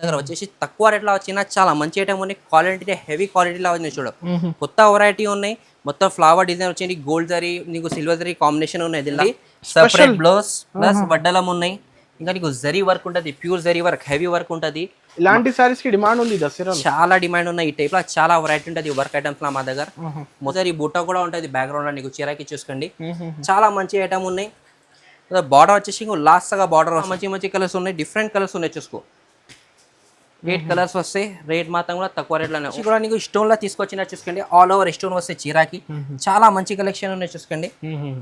దగ్గర వచ్చేసి తక్కువ రేట్లో వచ్చిన చాలా మంచి ఐటమ్ ఉన్నాయి. క్వాలిటీ హెవీ క్వాలిటీలో ఉంది చూడు. కొత్త వెరైటీ ఉన్నాయి. మొత్తం ఫ్లవర్ డిజైన్ వచ్చింది. గోల్డ్ జరీ నీకు సిల్వర్ జరీ కాంబినేషన్ ఉన్నాయి. దీనిలో సెపరేట్ బ్లౌజ్ ప్లస్ వడ్డలం ఉన్నాయి. ఇంకా నీకు జరీ వర్క్ ఉంటుంది. Pure zari work heavy work ఉంటుంది. ఇలాంటి సారీస్ కి డిమాండ్ ఉంది దసరా. చాలా డిమాండ్ ఉన్నాయి. ఈ టైప్ లో చాలా వెరైటీ ఉంటుంది వర్క్ ఐటమ్స్ లో మా దగ్గర. మొదటి బుట్ట కూడా ఉంటుంది బ్యాక్గ్రౌండ్ లో నీకు చీరకి చూసుకోండి. చాలా మంచి ఐటమ్ ఉన్నాయి. బార్డర్ వచ్చేసి లాస్ట్ గా బార్డర్ మంచి మంచి కలర్స్ ఉన్నాయి. డిఫరెంట్ కలర్స్ ఉన్నాయి చూసుకో. 8 కలర్స్ వస్తాయి. రేట్ మాత్రం కూడా తక్కువ రేట్లోనే కూడా నీకు స్టోన్ లో తీసుకొచ్చిన చూసుకోండి. ఆల్ ఓవర్ స్టోన్ వస్తాయి చీరాకి. చాలా మంచి కలెక్షన్ ఉన్నాయి చూసుకోండి.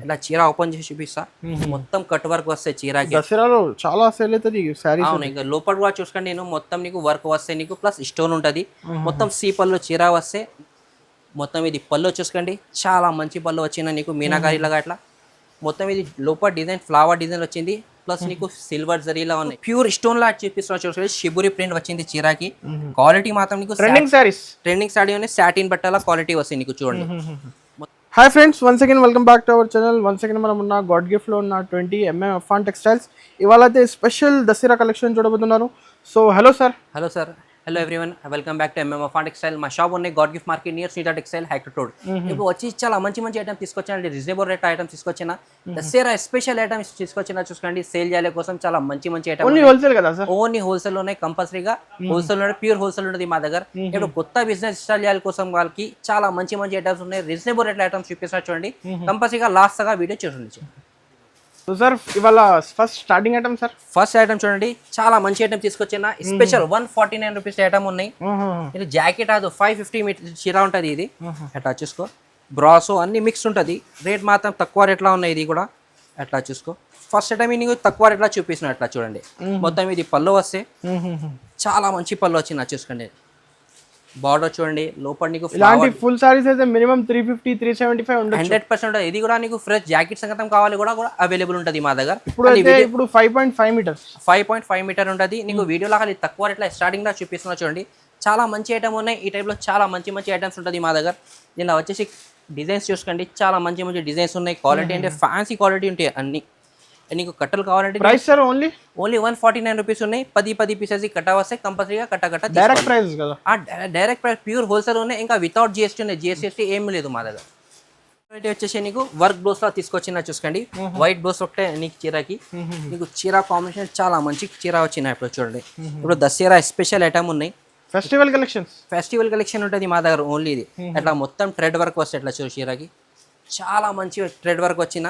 ఇలా చీర ఓపెన్ చేసి చూపిస్తా. మొత్తం కట్ వర్క్ వస్తాయి చీరాకి. దసరాలో చాలా సేల్ అవుతుంది సారీస్. అవును, ఇంకా లోపల కూడా చూసుకోండి. నేను మొత్తం నీకు వర్క్ వస్తాయి నీకు ప్లస్ స్టోన్ ఉంటుంది. మొత్తం సీ పళ్ళు చీర వస్తే మొత్తం ఇది పళ్ళు చూసుకోండి. చాలా మంచి పళ్ళు వచ్చిన నీకు మీనాకారి లాగా అట్లా. మొత్తం ఇది లోపల డిజైన్ ఫ్లవర్ డిజైన్ వచ్చింది. ప్లస్ నీకు సిల్వర్ జరీలా ఉన్నాయి. ప్యూర్ స్టోన్ లా చూపిస్తున్నా చూసుకోండి. షిబురి ప్రింట్ వచ్చింది చీరాకి. క్వాలిటీ మాత్రం నీకు ట్రెండింగ్ సారీస్. ట్రెండింగ్ సారీ ఉన్నాయి. సాటిన్ బట్టల క్వాలిటీ వస్తాయి నీకు చూడండి. Hi friends, once again welcome back to our channel. Once again మనం ఉన్న గాడ్ గిఫ్ట్ లో ఉన్న 20 అఫాన్ టెక్స్టైల్స్. ఇవాళ అయితే స్పెషల్ దసరా కలెక్షన్ చూడబోతున్నారు. So hello sir. Hello sir. Hello everyone, welcome back to Afan textile. మా షాప్ ఉన్నాయి god gift market near Sreeja textile హైక్టర్ రోడ్. ఇప్పుడు వచ్చి చాలా మంచి మంచి ఐటమ్స్ తీసుకొచ్చాను. రీజనబుల్ రేట్ ఐటమ్స్ తీసుకొచ్చిన. దసరా స్పెషల్ ఐటమ్స్ తీసుకొచ్చిన చూసుకోండి. సేల్ చేయాలి కోసం చాలా మంచి మంచి ఐటమ్. ఓన్లీ హోల్సేల్ కదా సార్? ఓన్లీ హోల్సేల్ ఉన్నాయి. కంపల్సరీగా హోల్సేల్ ఉన్నాయి. ప్యూర్ హోల్సేల్ ఉంటుంది మా దగ్గర. ఇప్పుడు కొత్త బిజినెస్ స్టార్ట్ చేయాలి కోసం వాళ్ళకి చాలా మంచి మంచి ఐటమ్స్ ఉన్నాయి. రీజనబుల్ రేట్ ఐటమ్స్ చూపిస్తారు చూడండి. కంపల్సరీగా లాస్ట్ గా వీడియో చూడండి. సో సార్ ఇవాళ first starting item sir. First item చూడండి. చాలా మంచి ఐటమ్ తీసుకొచ్చిన. స్పెషల్ 149 రూపీస్ ఐటమ్ ఉన్నాయి. ఇది జాకెట్ అది 550 మీటర్ చీర ఉంటుంది. ఇది అట్లా చూసుకో. బ్రాసో అన్ని మిక్స్ ఉంటుంది. రేట్ మాత్రం తక్కువ రేట్లో ఉన్నాయి. ఇది కూడా అట్లా చూసుకో. ఫస్ట్ ఐటమ్ నీకు తక్కువ రేట్లో చూపిస్తున్నా. అట్లా చూడండి. మొత్తం ఇది పళ్ళు వస్తే చాలా మంచి పళ్ళు వచ్చింది చూసుకోండి. బార్డర్ చూడండి. లోపల నీకు ఇలాంటి ఫుల్ సారీస్ అయితే మినిమం 350 375 ఉంటుంది. 100% ఉంటుంది. ఇది కూడా నీకు ఫ్రెష్ జాకెట్ సంగతం కావాలి కూడా అవైలబుల్ ఉంటుంది మా దగ్గర. ఇప్పుడు 5.5 మీటర్ 5.5 మీటర్ ఉంటుంది. నీకు వీడియోలో అది తక్కువ రేట్లో స్టార్టింగ్ లో చూపిస్తున్నా చూడండి. చాలా మంచి ఐటమ్ ఉన్నాయి. ఈ టైప్లో చాలా మంచి మంచి ఐటమ్స్ ఉంటుంది మా దగ్గర. దీనిలో వచ్చేసి డిజైన్స్ చూసుకోండి. చాలా మంచి మంచి డిజైన్స్ ఉన్నాయి. క్వాలిటీ అంటే ఫ్యాన్సీ క్వాలిటీ ఉంటాయి అన్ని. నీకు కట్టలు కావాలంటే ప్రైస్ సార్ ఓన్లీ 149 రూపీస్ ఉన్నాయి. 10 పీసెస్ కట్ట వస్తే కంపల్సరీగా కట్ట డైరెక్ట్ ప్రైస్ కదా. డైరెక్ట్ ప్రైస్ ప్యూర్ హోల్సేల్ ఉన్నాయి. ఇంకా వితౌట్ జిఎస్టీ ఉన్నాయి. జిఎస్టీ ఏం లేదు మా దగ్గర. వచ్చేసి నీకు వర్క్ బ్లౌజ్ లా తీసుకొచ్చిన చూసుకోండి. వైట్ బ్లౌజ్ ఒకటే నీకు చీరకి. నీకు చీర కాంబినేషన్ చాలా మంచి చీర వచ్చిన. ఇప్పుడు చూడండి. ఇప్పుడు దసరా స్పెషల్ ఐటమ్ ఉన్నాయి. ఫెస్టివల్ కలెక్షన్ ఉంటుంది మా దగ్గర ఓన్లీ. ఇది అట్లా మొత్తం థ్రెడ్ వర్క్ వస్తాయి. అట్లా చూడు చీరకి చాలా మంచి థ్రెడ్ వర్క్ వచ్చిన.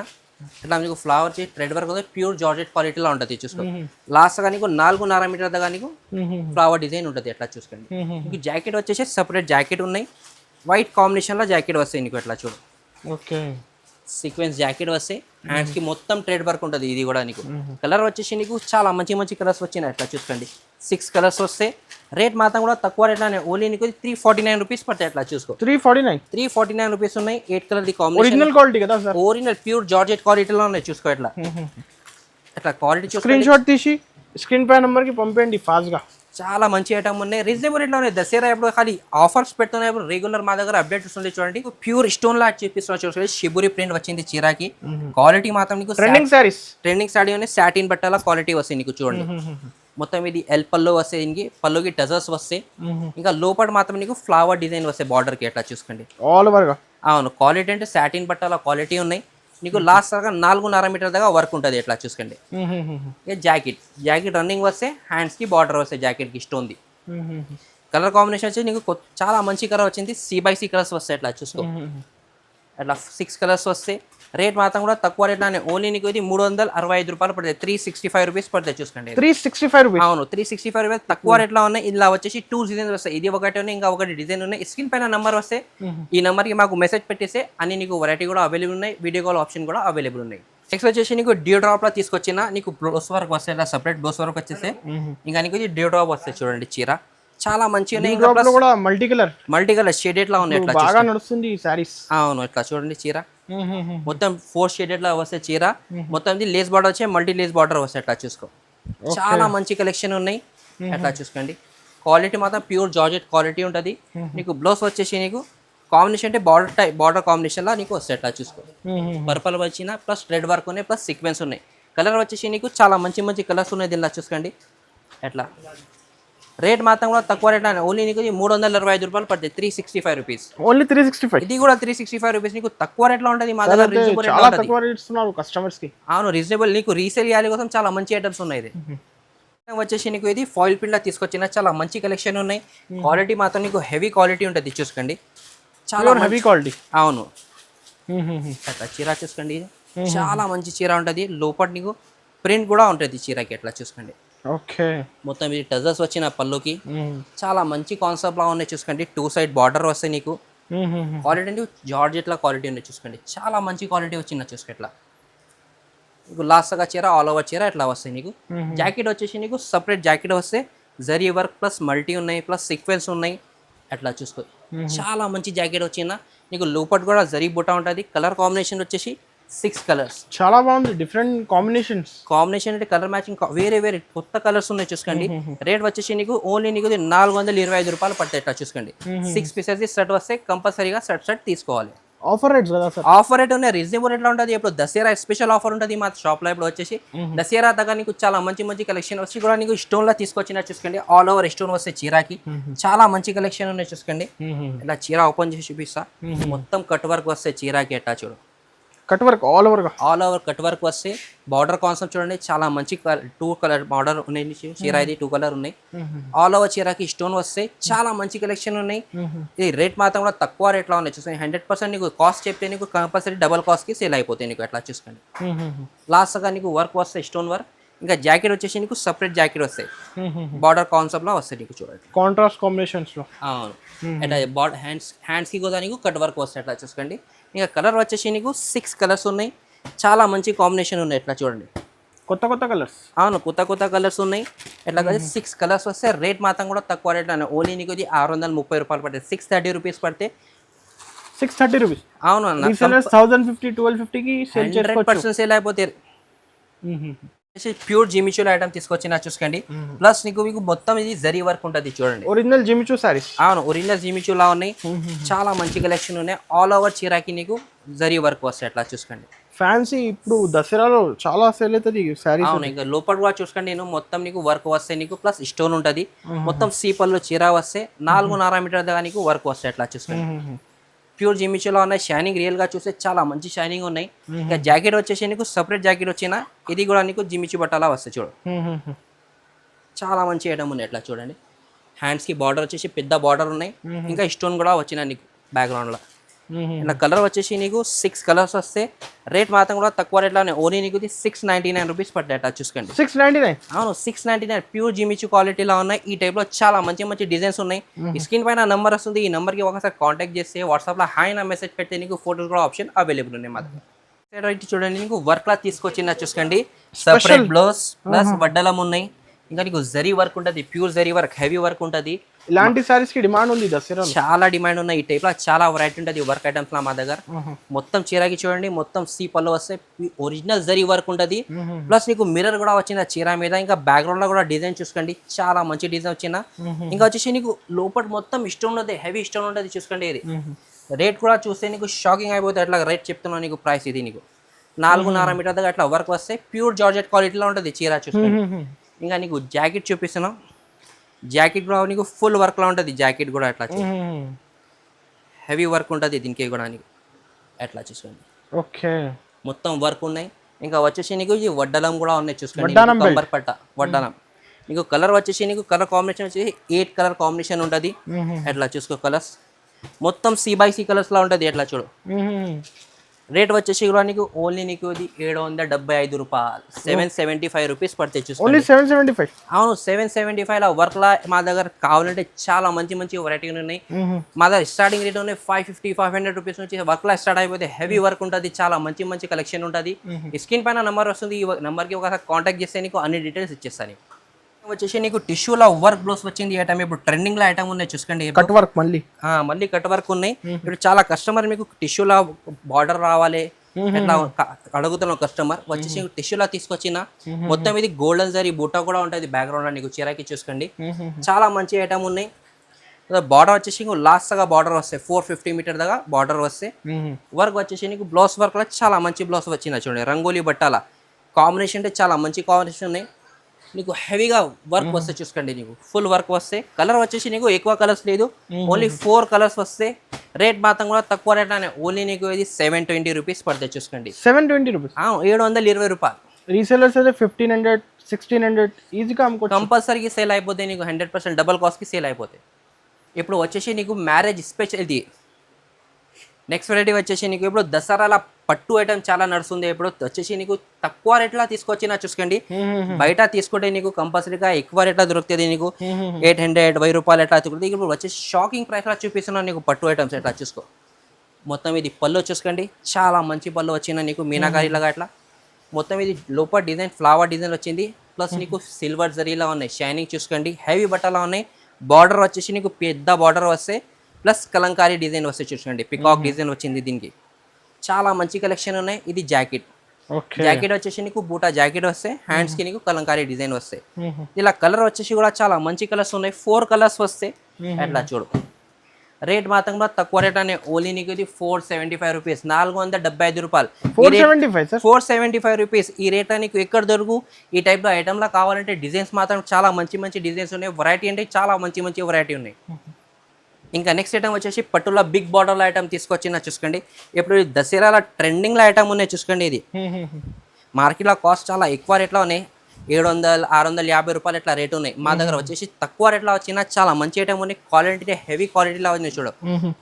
ఇట్లా మీకు flower thread work pure georgette క్వాలిటీలో ఉంటుంది చూసుకో. లాస్ట్ గా నీకు 4.5 మీటర్ దాకా నీకు ఫ్లవర్ డిజైన్ ఉంటుంది. అట్లా చూసుకోండి. మీకు జాకెట్ వచ్చేసి సపరేట్ జాకెట్ ఉన్నాయి. వైట్ కాంబినేషన్ లో జాకెట్ వస్తాయి నీకు. అట్లా చూడు. ఓకే, సీక్వెన్స్ జాకెట్ వస్తాయి. హ్యాండ్స్ కి మొత్తం థ్రెడ్ వర్క్ ఉంటుంది. ఇది కూడా నీకు కలర్ వచ్చేసి నీకు చాలా మంచి మంచి కలర్స్ వచ్చినాయి. అట్లా చూసుకోండి. 6 కలర్స్ వస్తాయి. రేట్ మాత్రం కూడా తక్కువ రేట్లోనే. ఓన్లీ నీకు 349 రూపీస్ పడతాయి. అట్లా చూసుకో. 349 రూపీస్ ఉన్నాయి. 8 colour the combination. Original quality కదా సార్? ఒరిజినల్ ప్యూర్ జార్జెట్ క్వాలిటీలో ఉన్నాయి చూసుకో. ఇట్లా అట్లా క్వాలిటీ చూసుకో. స్క్రీన్ షాట్ తీసి స్క్రీన్ పై నెంబర్ కి పంపండి ఫాస్ట్ గా. చాలా మంచి ఐటమ్ ఉన్నాయి. రీజనబుల్ రేట్లో ఉన్నాయి. దసరా ఇప్పుడు ఖాళీ ఆఫర్స్ పెడుతున్నాయి. రెగ్యులర్ మా దగ్గర అప్డేట్ వస్తుంది చూడండి. ప్యూర్ స్టోన్ లా చూపిస్తున్నా చూసుకోండి. షిబురి ప్రింట్ వచ్చింది చీరాకి. క్వాలిటీ మాత్రం నీకు ట్రెండింగ్ సారీ ఉన్నాయి. సాటిన్ బట్టల క్వాలిటీ వస్తాయి నీకు చూడండి. మొత్తం ఇది ఎల్ పల్లో వస్తాయి. దీనికి పల్లోకి టజర్స్ వస్తాయి. ఇంకా లోపల మాత్రం నీకు ఫ్లవర్ డిజైన్ వస్తాయి బార్డర్ కి. అట్లా చూసుకోండి. ఆల్ ఓవర్ గా. అవును, క్వాలిటీ అంటే సాటిన్ బట్టల క్వాలిటీ ఉన్నాయి. నీకు లాస్ట్ దాకా 4.5 మీటర్ దాకా వర్క్ ఉంటుంది. ఎట్లా చూసుకోండి. జాకెట్ రన్నింగ్ వస్తే హ్యాండ్స్ కి బార్డర్ వస్తాయి. జాకెట్ కి స్టోన్ ది కలర్ కాంబినేషన్ వచ్చి నీకు చాలా మంచి కలర్ వచ్చింది. C/C కలర్స్ వస్తాయి. అట్లా చూసుకో. అట్లా 6 కలర్స్ వస్తాయి. రేట్ మాత్రం కూడా తక్కువ రేట్లోనే. ఓన్లీ నీకు ఇది 365 రూపాయలు పడుతుంది. 365 రూపీస్ పడుతుంది చూసుకోండి. 365 రూపీస్. అవును, 365 రూపాయలు తక్కువ రేట్లో ఉన్నాయి. ఇలా వచ్చేసి 2 డిజైన్స్ వస్తాయి. ఇది ఒకటి ఉన్నాయి, ఇంకా ఒకటి డిజైన్ ఉన్నాయి. స్క్రీన్ పైన నెంబర్ వస్తే ఈ నెంబర్ కి మాకు మెసేజ్ పెట్టేస్తే అన్ని నీకు వెరైటీ కూడా అవైలబుల్ ఉన్నాయి. వీడియో కాల్ ఆప్షన్ కూడా అవైలబుల్ ఉన్నాయి. నెక్స్ట్ వచ్చేసి నీకు డ్యూ డ్రాప్ లో తీసుకొచ్చిన నీకు బ్లౌజ్ వర్క్ వస్తాయి. ఇలా సపరేట్ బ్లౌజ్ వర్క్ వచ్చేస్తే ఇంకా నీకు ఇది డ్యూ డ్రాప్ వస్తాయి చూడండి. చీర చాలా మంచిగా ఉన్నాయి. మల్టీ కలర్ షేడెడ్ లా ఉన్నాయి. బాగా నడుస్తుంది ఈ సారీస్. అవును, ఇట్లా చూడండి. చీర మొత్తం 4 షేడెడ్ లా వస్తాయి. చీర మొత్తం లేస్ బార్డర్ వచ్చే మల్టీ లేస్ బార్డర్ వస్తాయి. అట్లా చూసుకో. చాలా మంచి కలెక్షన్ ఉన్నాయి. అట్లా చూసుకోండి. క్వాలిటీ మాత్రం ప్యూర్ జార్జెట్ క్వాలిటీ ఉంటుంది. నీకు బ్లౌజ్ వచ్చేసి నీకు కాంబినేషన్ అంటే బార్డర్ కాంబినేషన్ లా నీకు వస్తాయి. అట్లా చూసుకో. పర్పల్ వచ్చిన ప్లస్ రెడ్ వర్క్ ఉన్నాయి ప్లస్ సీక్వెన్స్ ఉన్నాయి. కలర్ వచ్చేసి నీకు చాలా మంచి మంచి కలర్స్ ఉన్నాయి. దీనిలో చూసుకోండి. ఎట్లా రేట్ మాత్రం కూడా తక్కువ రేట్ ఓన్లీ నీకు 325 రూపాయలు పడుతుంది, 365 రూపీస్. ఓన్లీ 365. ఇది కూడా 365 రూపీస్ నీకు తక్కువ రేట్లో ఉంటుంది మా దగ్గర, రీజనబుల్ చాలా తక్కువ రేట్ ఇస్తున్నారు కస్టమర్స్ కి. అవును రీజనబుల్, నీకు రీసేల్ చేయాలి కోసం చాలా మంచి ఐటమ్స్ ఉన్నాయి. ఇది వచ్చేసి నీకు ఇది ఫాయిల్ ప్రింట్ లా తీసుకొచ్చిన చాలా మంచి కలెక్షన్ ఉన్నాయి. క్వాలిటీ మాత్రం నీకు హెవీ క్వాలిటీ ఉంటుంది, చూసుకోండి చాలా హెవీ క్వాలిటీ. అవును అట్లా చీర చూసుకోండి, చాలా మంచి చీర ఉంటుంది. లోపల నీకు ప్రింట్ కూడా ఉంటుంది చీరకి, ఎట్లా చూసుకోండి. ఓకే మొత్తం ఇది టజర్స్ వచ్చిన పళ్ళుకి చాలా మంచి కాన్సెప్ట్ లా ఉన్నాయి, చూసుకోండి. 2 సైడ్ బార్డర్ వస్తాయి నీకు. క్వాలిటీ అంటే జార్జెట్ లా క్వాలిటీ ఉంది, చూసుకోండి. చాలా మంచి క్వాలిటీ వచ్చింది, చూసుకో ఇట్లా నీకు లాస్ట్గా చీర ఆల్ ఓవర్ చీర ఇట్లా వస్తాయి నీకు. జాకెట్ వచ్చేసి నీకు సపరేట్ జాకెట్ వస్తే జరీ వర్క్ ప్లస్ మల్టీ ఉన్నాయి, ప్లస్ సీక్వెన్స్ ఉన్నాయి, అట్లా చూసుకో. చాలా మంచి జాకెట్ వచ్చిందా నీకు. లోపల కూడా జరీ బుట్ట ఉంటుంది. కలర్ కాంబినేషన్ వచ్చేసి 6 కలర్స్, చాలా బాగుంది. డిఫరెంట్ కాంబినేషన్ అంటే కలర్ మ్యాచింగ్ వేరే వేరే కొత్త కలర్స్ ఉన్నాయి, చూసుకోండి. రేట్ వచ్చేసి నీకు ఓన్లీ నీకు 425 రూపాయలు పడతాయి, ఇట్లా చూసుకోండి. 6 పీసెస్ సెట్ వస్తే కంపల్సరీగా సెట్ తీసుకోవాలి. ఆఫర్ రేట్స్ కదా సార్? ఆఫర్ రేట్ ఉన్నాయి, రీజనబుల్ రేట్లో ఉంటుంది. ఇప్పుడు దసరా స్పెషల్ ఆఫర్ ఉంటుంది మా షాప్లో. ఇప్పుడు వచ్చేసి దసరా దగ్గర నీకు చాలా మంచి మంచి కలెక్షన్ వచ్చి కూడా నీకు స్టోన్ లా తీసుకొచ్చిన, చూసుకోండి. ఆల్ ఓవర్ స్టోన్ వస్తే చీరాకి చాలా మంచి కలెక్షన్ ఉన్నాయి, చూసుకోండి. ఇలా చీర ఓపెన్ చేసి చూపిస్తా. మొత్తం కట్ వర్క్ వస్తే చీరాకి, ఎట్టా చూడు. Cut work all over cut work వస్తే బార్డర్ కాన్సెప్ట్ చూడండి, చాలా మంచి 2 కలర్ బార్డర్ ఉన్నాయి. చీర ఇది 2 కలర్ ఉన్నాయి. ఆల్ ఓవర్ చీరకి స్టోన్ వస్తే చాలా మంచి కలెక్షన్ ఉన్నాయి. ఇది రేట్ మాత్రం కూడా తక్కువ రేట్లో ఉన్నాయి, చూసుకోండి. 100% నీకు కాస్ట్ చెప్తే నీకు కంపల్సరీ డబల్ కాస్ట్ కి సేల్ అయిపోతాయి నీకు, ఎట్లా చూసుకోండి. లాస్ట్ గా నీకు వర్క్ వస్తాయి, స్టోన్ వర్క్. ఇంకా జాకెట్ వచ్చేసి నీకు సపరేట్ జాకెట్ వస్తాయి, బార్డర్ కాన్సెప్ట్ లో వస్తాయి నీకు, చూడండి. కాంట్రాస్ట్ కాంబినేషన్స్ లో. అవును అట్లా హ్యాండ్స్ కి కూడా నీకు కట్ వర్క్ వస్తాయి, అట్లా చూసుకోండి. ఇంకా కలర్ వచ్చేసి నీకు 6 కలర్స్ ఉన్నాయి, చాలా మంచి కాంబినేషన్ ఉన్నాయి, ఎట్లా చూడండి. కొత్త కలర్స్. అవును కొత్త కలర్స్ ఉన్నాయి. ఎట్లా కదా 6 కలర్స్ వస్తే రేట్ మాత్రం కూడా తక్కువ రేట్ అన్న. ఓన్లీ నీకు ఇది 630 రూపాయలు పడుతుంది, 630 రూపీస్ పడితే. 630 రూపీస్. అవును అన్న, 1050 1250 కి సేల్ చేసుకోవచ్చు. 100% సేల్ అయిపోతాయి. ప్యూర్ జిమిచూలో ఐటమ్ తీసుకొచ్చిన, చూసుకోండి. ప్లస్ మీకు మొత్తం ఇది జరీ వర్క్ ఉంటుంది, చూడండి. Original Jimmy Choo saris. అవును ఒరిజినల్ జిమిచూలా ఉన్నాయి, చాలా మంచి కలెక్షన్ ఉన్నాయి. ఆల్ ఓవర్ చీరాకి నీకు జరీ వర్క్ వస్తాయి, అట్లా చూసుకోండి. ఫ్యాన్సీ ఇప్పుడు దసరాలో చాలా సేల్ అవుతుంది సారీస్. అవును ఇంకా లోపల కూడా చూసుకోండి. నేను మొత్తం నీకు వర్క్ వస్తాయి నీకు, ప్లస్ స్టోన్ ఉంటుంది. మొత్తం సీపల్లో చీర వస్తే 4.5 మీటర్ దాకా నీకు వర్క్ వస్తాయి, అట్లా చూసుకోండి. ప్యూర్ జిమిచూలో ఉన్నాయి. షైనింగ్ రియల్ గా చూస్తే చాలా మంచి షైనింగ్ ఉన్నాయి. ఇంకా జాకెట్ వచ్చేసి నీకు సపరేట్ జాకెట్ వచ్చిన, ఇది కూడా నీకు జిమిచూ బట్టలా వస్తాయి, చూడు. చాలా మంచి ఐటమ్ ఉన్నాయి, ఎట్లా చూడండి. హ్యాండ్స్ కి బార్డర్ వచ్చేసి పెద్ద బార్డర్ ఉన్నాయి. ఇంకా స్టోన్ కూడా వచ్చిన నీకు బ్యాక్గ్రౌండ్ లో. ఇలా కలర్ వచ్చేసి నీకు 6 కలర్స్ వస్తే రేట్ మాత్రం కూడా తక్కువ రేట్లో ఓన్లీ నీకు 699 రూపీస్ పడ్డాయి, అట్లా చూసుకోండి. 699. అవును 699 ప్యూర్ జిమిచూ క్వాలిటీలో ఉన్నాయి. ఈ టైప్ లో చాలా మంచి మంచి డిజైన్స్ ఉన్నాయి. స్క్రీన్ పైన నంబర్ వస్తుంది, ఈ నంబర్ కి ఒకసారి కాంటాక్ట్ చేస్తే వాట్సాప్ లో హాయ్ నా మెసేజ్ పెడితే నీకు ఫోటోస్ కూడా ఆప్షన్ అవైలబుల్ ఉన్నాయి మా దగ్గర. చూడండి నీకు వర్క్ లా తీసుకొచ్చిన, చూసుకోండి. సపరేట్ బ్లౌజ్ ప్లస్ వడ్డలం ఉన్నాయి. ఇంకా నీకు జరీ వర్క్ ఉంటుంది, pure zari work, heavy work ఉంటుంది. ఇలాంటి సారీస్ కి డిమాండ్ ఉంది దసరా, చాలా డిమాండ్ ఉన్నాయి. ఈ టైప్ లో చాలా వెరైటీ ఉంటుంది వర్క్ ఐటమ్స్ లా మా దగ్గర. మొత్తం చీరకి చూడండి, మొత్తం సీ పళ్ళు వస్తే ఒరిజినల్ జరీ వర్క్ ఉంటుంది. ప్లస్ నీకు మిర్రర్ కూడా వచ్చింది చీర మీద. ఇంకా బ్యాక్గ్రౌండ్ లో కూడా డిజైన్ చూసుకోండి, చాలా మంచి డిజైన్ వచ్చిందా. ఇంకా వచ్చేసి నీకు లోపల మొత్తం స్టోన్ ఉంటుంది, హెవీ స్టోన్ ఉంటుంది, చూసుకోండి. ఇది రేట్ కూడా చూస్తే నీకు షాకింగ్ అయిపోతుంది, అట్లా రేట్ చెప్తున్నాను నీకు. ప్రైస్ ఇది నీకు 4.5 మీటర్ దాకా అట్లా వర్క్ వస్తే ప్యూర్ జార్జెట్ క్వాలిటీలో ఉంటుంది చీర, చూసుకోండి. ఇంకా నీకు జాకెట్ చూపిస్తున్నాం. జాకెట్ కూడా నీకు ఫుల్ వర్క్ లా ఉంటుంది. జాకెట్ కూడా అట్లా హెవీ వర్క్ ఉంటుంది దీనికి కూడా నీకు, ఎట్లా చూసుకోండి. ఓకే మొత్తం వర్క్ ఉన్నాయి. ఇంకా వచ్చేసి నీకు ఈ వడ్డలం కూడా ఉన్నాయి, చూసుకోండి. కంబర్ పట్ట వడ్డలం. నీకు కలర్ వచ్చేసి నీకు కలర్ కాంబినేషన్ వచ్చేసి 8 కలర్ కాంబినేషన్ ఉంటుంది, ఎట్లా చూసుకో. కలర్స్ మొత్తం C/C కలర్స్ లా ఉంటుంది, ఎట్లా చూడు. రేట్ వచ్చేసి కూడా నీకు ఓన్లీ నీకు ఇది 775 రూపాయలు, 775 రూపీస్ పడతాయి, చూసుకోండి. 775. అవును 775 లా వర్క్ లా మా దగ్గర కావాలంటే చాలా మంచి మంచి వెరైటీ ఉన్నాయి. మా దగ్గర స్టార్టింగ్ రేట్ ఉన్నాయి 550-500 రూపీస్ నుంచి వర్క్ లా స్టార్ట్ అయిపోతే హెవీ వర్క్ ఉంటుంది, చాలా మంచి మంచి కలెక్షన్ ఉంటుంది. స్క్రీన్ పైన నెంబర్ వస్తుంది, ఈ నెంబర్ కి ఒకసారి కాంటాక్ట్ చేస్తే నీకు అన్ని డీటెయిల్స్ ఇచ్చేస్తాను. వచ్చేసి నీకు టిష్యూలో వర్క్ బ్లౌజ్ వచ్చింది ఐటమ్. ఇప్పుడు ట్రెండింగ్ లో ఐటమ్ ఉన్నాయి, చూసుకోండి. కట్ వర్క్ మళ్ళీ కట్ వర్క్ ఉన్నాయి. ఇప్పుడు చాలా కస్టమర్ మీకు టిష్యూలో బార్డర్ రావాలి ఎట్లా అడుగుతున్న కస్టమర్ వచ్చేసి టిష్యూలా తీసుకొచ్చిన. మొత్తం ఇది గోల్డెన్ జరీ బూటా కూడా ఉంటుంది బ్యాక్గ్రౌండ్ లో నీకు చీరకి, చూసుకోండి. చాలా మంచి ఐటమ్ ఉన్నాయి. బార్డర్ వచ్చేసి లాస్ట్ గా బార్డర్ వస్తాయి 450 మీటర్ దాకా బార్డర్ వస్తే. వర్క్ వచ్చేసి నీకు బ్లౌజ్ వర్క్ లో చాలా మంచి బ్లౌజ్ వచ్చింది, చూడండి. రంగోలీ బట్టాల కాంబినేషన్ అంటే చాలా మంచి కాంబినేషన్ ఉన్నాయి. నీకు హెవీగా వర్క్ వస్తే చూసుకోండి, నీకు ఫుల్ వర్క్ వస్తే. కలర్ వచ్చేసి నీకు ఎక్కువ కలర్స్ లేదు, ఓన్లీ 4 కలర్స్ వస్తే. రేట్ మాత్రం కూడా తక్కువ రేట్ అనే, ఓన్లీ నీకు ఇది 720 రూపీస్ పడతాయి చూసుకోండి. 720 రూపీస్, 720 రూపాయలు. రీసెలర్స్ అయితే 1500 1600 ఈజీగా అమ్ముకోవచ్చు. కంపల్సరీగా సేల్ అయిపోతాయి నీకు, 100% డబల్ కాస్ట్కి సేల్ అయిపోతాయి. ఇప్పుడు వచ్చేసి నీకు మ్యారేజ్ స్పెషల్ ఇది. నెక్స్ట్ వెరైటీ వచ్చేసి నీకు ఇప్పుడు దసరాల పట్టు ఐటమ్ చాలా నడుస్తుంది. ఇప్పుడు వచ్చేసి నీకు తక్కువ రేట్లా తీసుకొచ్చిన చూసుకోండి. బయట తీసుకుంటే నీకు కంపల్సరీగా ఎక్కువ రేట్లా దొరుకుతుంది నీకు, 800 1000 రూపాయలు ఎట్లా దొరుకుతుంది. ఇప్పుడు వచ్చేసి షాకింగ్ ప్రైస్లా చూపిస్తున్నాను నీకు పట్టు ఐటమ్స్ ఎట్లా చూసుకో. మొత్తం ఇది పళ్ళు చూసుకోండి, చాలా మంచి పళ్ళు వచ్చిన నీకు మీనాకారిలాగా అట్లా. మొత్తం ఇది లోపల డిజైన్ ఫ్లవర్ డిజైన్ వచ్చింది, ప్లస్ నీకు సిల్వర్ జరీలా ఉన్నాయి, షైనింగ్ చూసుకోండి. హెవీ బట్టలా ఉన్నాయి. బార్డర్ వచ్చేసి నీకు పెద్ద బార్డర్ వస్తే, ప్లస్ కలంకారీ డిజైన్ వస్తే చూసుకోండి. పికాక్ డిజైన్ వచ్చింది దీనికి. చాలా మంచి కలెక్షన్ ఉన్నాయి. ఇది జాకెట్, జాకెట్ వచ్చేసి నీకు బూటా జాకెట్ వస్తే, హ్యాండ్స్ కి నీకు కలంకారీ డిజైన్ వస్తాయి. ఇలా కలర్ వచ్చేసి కూడా చాలా మంచి కలర్స్ ఉన్నాయి. 4 కలర్స్ వస్తే అట్లా చూడు. రేట్ మాత్రం కూడా తక్కువ రేట్ అనే, ఓన్లీ నీకు ఇది 475 రూపీస్, 475 రూపాయలు. 475 రూపీస్. ఈ రేట్ నీకు ఎక్కడ దొరుకు. ఈ టైప్లో ఐటమ్లా కావాలంటే డిజైన్స్ మాత్రం చాలా మంచి మంచి డిజైన్స్ ఉన్నాయి. వెరైటీ అంటే చాలా మంచి మంచి వెరైటీ ఉన్నాయి. ఇంకా నెక్స్ట్ ఐటమ్ వచ్చేసి పట్టులో బిగ్ బార్డర్ల ఐటమ్ తీసుకొచ్చిన చూసుకోండి. ఇప్పుడు దసరాల ట్రెండింగ్లో ఐటమ్ ఉన్నాయి చూసుకోండి. ఇది మార్కెట్లో కాస్ట్ చాలా ఎక్కువ రేట్లో ఉన్నాయి, 700 650 రూపాయలు ఇట్లా రేట్ ఉన్నాయి. మా దగ్గర వచ్చేసి తక్కువ రేట్లో వచ్చిన చాలా మంచి ఐటమ్ ఉన్నాయి. క్వాలిటీ హెవీ క్వాలిటీలో ఉన్నాయి చూడు.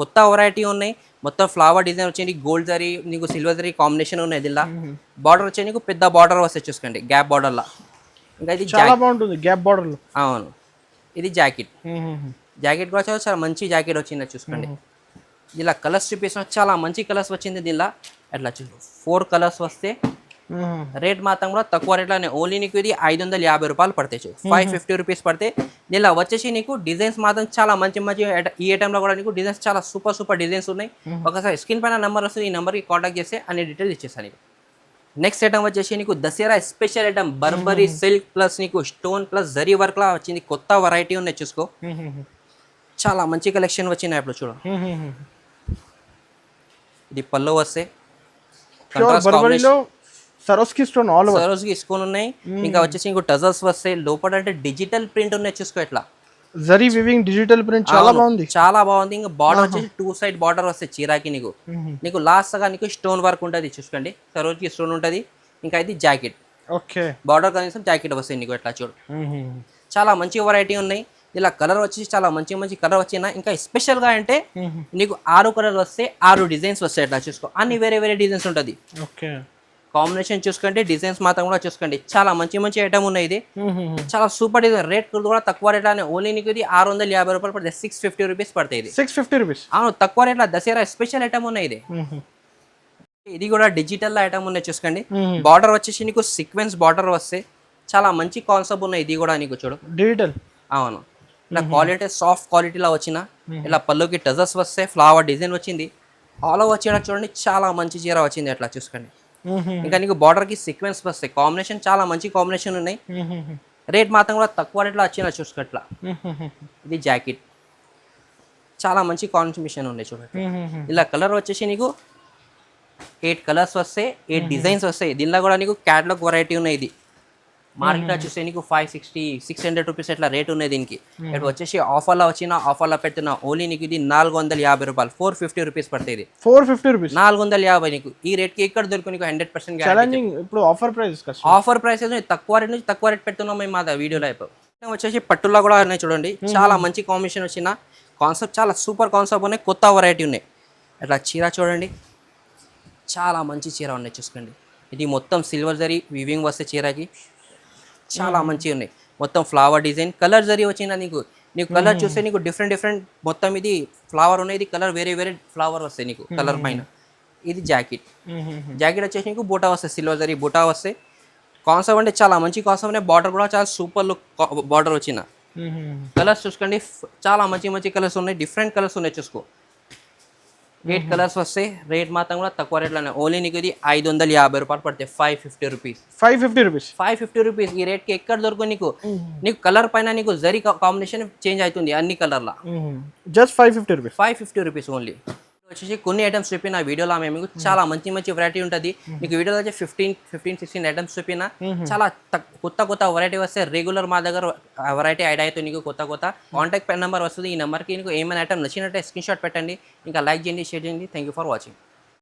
కొత్త వెరైటీ ఉన్నాయి. మొత్తం ఫ్లవర్ డిజైన్ వచ్చింది, గోల్డ్ జరీ నీకు సిల్వర్ జరీ కాంబినేషన్ ఉన్నాయి. దీనిలో బార్డర్ వచ్చి నీకు పెద్ద బార్డర్ వస్తాయి చూసుకోండి, గ్యాప్ బార్డర్లా. ఇంకా ఇది చాలా బాగుంటుంది గ్యాప్ బార్డర్. అవును, ఇది జాకెట్. జాకెట్ కూడా చాలా మంచి జాకెట్ వచ్చింది చూసుకోండి. ఇలా కలర్స్ చూపిస్తున్నా, చాలా మంచి కలర్స్ వచ్చింది దీనిలో. అట్లా చూ 4 కలర్స్ వస్తే. రేట్ మాత్రం కూడా తక్కువ రేట్లోనే, ఓన్లీ నీకు ఇది 550 రూపాయలు పడతాయి. 550 రూపీస్ పడితే. దీనిలో వచ్చేసి నీకు డిజైన్స్ మాత్రం చాలా మంచి మంచి, ఈ ఐటెంలో కూడా నీకు డిజైన్స్ చాలా సూపర్ డిజైన్స్ ఉన్నాయి. ఒకసారి స్క్రీన్ పైన నెంబర్ వస్తుంది, ఈ నెంబర్కి కాంటాక్ట్ చేస్తే అన్ని డీటెయిల్స్ ఇచ్చేస్తాను నీకు. నెక్స్ట్ ఐటమ్ వచ్చేసి నీకు Dasara special item Burberry silk plus నీకు స్టోన్ ప్లస్ జరీ వర్క్ లా వచ్చింది. కొత్త వెరైటీ ఉన్నాయి చూసుకో. చాలా మంచి కలెక్షన్ వచ్చినాయి. ఇప్పుడు చూడు, ఇది పళ్ళు వస్తే సరోస్కి స్టోన్, సరోస్కి స్టోన్ ఉన్నాయి. ఇంకా వచ్చేసి ఇంకో టజల్స్ వస్తాయి. లోపల అంటే డిజిటల్ ప్రింట్ ఉన్నాయి చూసుకో. ఇట్లా జరీ వివింగ్ డిజిటల్ ప్రింట్ చాలా బాగుంది, చాలా బాగుంది. ఇంకా బార్డర్ వచ్చేసి 2 సైడ్ బార్డర్ వస్తాయి చీరాకి నీకు. నీకు లాస్ట్ గా నీకు స్టోన్ వర్క్ ఉంటుంది చూసుకోండి. సరోజ్కి స్టోన్ ఉంటుంది. ఇంకా ఇది జాకెట్, ఓకే, బార్డర్ కనీసం జాకెట్ వస్తాయి నీకు. ఎట్లా చూడు, చాలా మంచి వెరైటీ ఉన్నాయి. ఇలా కలర్ వచ్చేసి చాలా మంచి మంచి కలర్ వచ్చినా. ఇంకా స్పెషల్ గా అంటే నీకు 6 కలర్ వస్తే 6 డిజైన్స్ వస్తాయి. ఎట్లా చూసుకో, అన్ని వేరే వేరే డిజైన్స్ ఉంటుంది. ఓకే, కాంబినేషన్ చూసుకోండి, డిజైన్స్ మాత్రం కూడా చూసుకోండి. చాలా మంచి మంచి ఐటమ్ ఉన్నాయి. ఇది చాలా సూపర్ డిజైన్. రేట్ కూడా తక్కువ రేట్ అని, ఓన్లీ నీకు ఇది 650 రూపాయలు పడుతుంది. 650 రూపీస్ పడతాయి. ఇది 650 రూపీస్. అవును, తక్కువ రేట్లో దసరా స్పెషల్ ఐటమ్ ఉన్నాయి. ఇది ఇది కూడా డిజిటల్ ఐటమ్ ఉన్నాయి చూసుకోండి. బార్డర్ వచ్చేసి నీకు సీక్వెన్స్ బార్డర్ వస్తే, చాలా మంచి కాన్సెప్ట్ ఉన్నాయి. ఇది కూడా నీకు చూడు డిజిటల్. అవును, ఇలా క్వాలిటీ సాఫ్ట్ క్వాలిటీలో వచ్చిన. ఇలా పళ్ళుకి టజల్స్ వస్తే, ఫ్లవర్ డిజైన్ వచ్చింది. ఆల్ ఓవర్ చీర చూడండి, చాలా మంచి చీర వచ్చింది. అట్లా చూసుకోండి. ఇంకా నీకు బార్డర్ కి సీక్వెన్స్ వస్తాయి. కాంబినేషన్ చాలా మంచి కాంబినేషన్ ఉన్నాయి. రేట్ మాత్రం కూడా తక్కువ రేట్లో వచ్చిన చూసుకోట్లా. ఇది జాకెట్, చాలా మంచి కాంబినేషన్ ఉన్నాయి చూడండి. ఇలా కలర్ వచ్చేసి నీకు 8 కలర్స్ వస్తాయి, 8 డిజైన్స్ వస్తాయి. దీనిలో కూడా నీకు క్యాటలాగ్ వెరైటీ ఉన్నాయి. ఇది మార్కెట్లో చూస్తే నీకు 560 600 రూపీస్ ఇట్లా రేట్ ఉన్నాయి దీనికి. ఇప్పుడు వచ్చేసి ఆఫర్లో వచ్చిన, ఆఫర్లో పెడుతున్నా. ఓన్లీ నీకు ఇది 450 రూపాయలు, 450 రూపీస్ పడుతుంది. 450 రూపీస్, 450 నీకు. ఈ రేట్కి ఎక్కడ దొరుకు నీకు 100% ఛాలెంజింగ్. ఇప్పుడు ఆఫర్ ప్రైస్, ఆఫర్ ప్రైస్ తక్కువ రేట్ నుంచి తక్కువ రేట్ పెడుతున్నాం మేము మా వీడియోలో. ఇప్పుడు వచ్చేసి పట్టులో కూడా ఉన్నాయి చూడండి. చాలా మంచి కాంబినేషన్ వచ్చిన కాన్సెప్ట్, చాలా సూపర్ కాన్సెప్ట్ ఉన్నాయి. కొత్త వెరైటీ ఉన్నాయి. అట్లా చీర చూడండి, చాలా మంచి చీర ఉన్నాయి చూసుకోండి. ఇది మొత్తం సిల్వర్ జరీ వివింగ్ వస్తే చీరకి, చాలా మంచిగా ఉన్నాయి. మొత్తం ఫ్లవర్ డిజైన్, కలర్ జరీ వచ్చిన నీకు. నీకు కలర్ చూస్తే నీకు డిఫరెంట్ మొత్తం ఇది ఫ్లవర్ ఉన్నాయి. ఇది కలర్ వేరే వేరే ఫ్లవర్ వస్తాయి నీకు కలర్ పైన. ఇది జాకెట్, జాకెట్ వచ్చేసి నీకు బూటా వస్తాయి, సిల్వర్ జరీ బూటా వస్తాయి. కాన్సెప్ట్ అంటే చాలా మంచి కాన్సెప్ట్. బార్డర్ కూడా చాలా సూపర్ లుక్ బార్డర్ వచ్చిన. కలర్స్ చూసుకోండి, చాలా మంచి మంచి కలర్స్ ఉన్నాయి. డిఫరెంట్ కలర్స్ ఉన్నాయి చూసుకో. 8 కలర్స్ వస్తాయి. రేట్ మాత్రం కూడా తక్కువ రేట్లోనే, ఓన్లీ నీకు ఇది 550 రూపాయలు పడతాయి. 550 రూపీస్, 550 రూపీస్, 550 రూపీస్. ఈ రేట్కి ఎక్కడ దొరుకు నీకు. నీకు కలర్ పైన నీకు జరీ కాంబినేషన్ చేంజ్ అవుతుంది అన్ని కలర్లా. Just 550 rupees, 550 rupees only. వచ్చేసి కొన్ని ఐటమ్స్ చెప్పిన వీడియోలో మేము మీకు చాలా మంచి వెరైటీ ఉంటుంది. మీకు వీడియోలో వచ్చి 15-16 ఐటమ్స్ చెప్పిన చాలా కొత్త వెరైటీ వస్తే రెగ్యులర్ మా దగ్గర వెరైటీ ఐడియా అయితే నీకు కొత్త కాంటాక్ట్ నెంబర్ వస్తుంది. ఈ నెంబర్కి నీకు ఏమైనా ఐటమ్ నచ్చినట్టే స్క్రీన్ షాట్ పెట్టండి, ఇంకా లైక్ చేయండి, షేర్ చేయండి. Thank you for watching.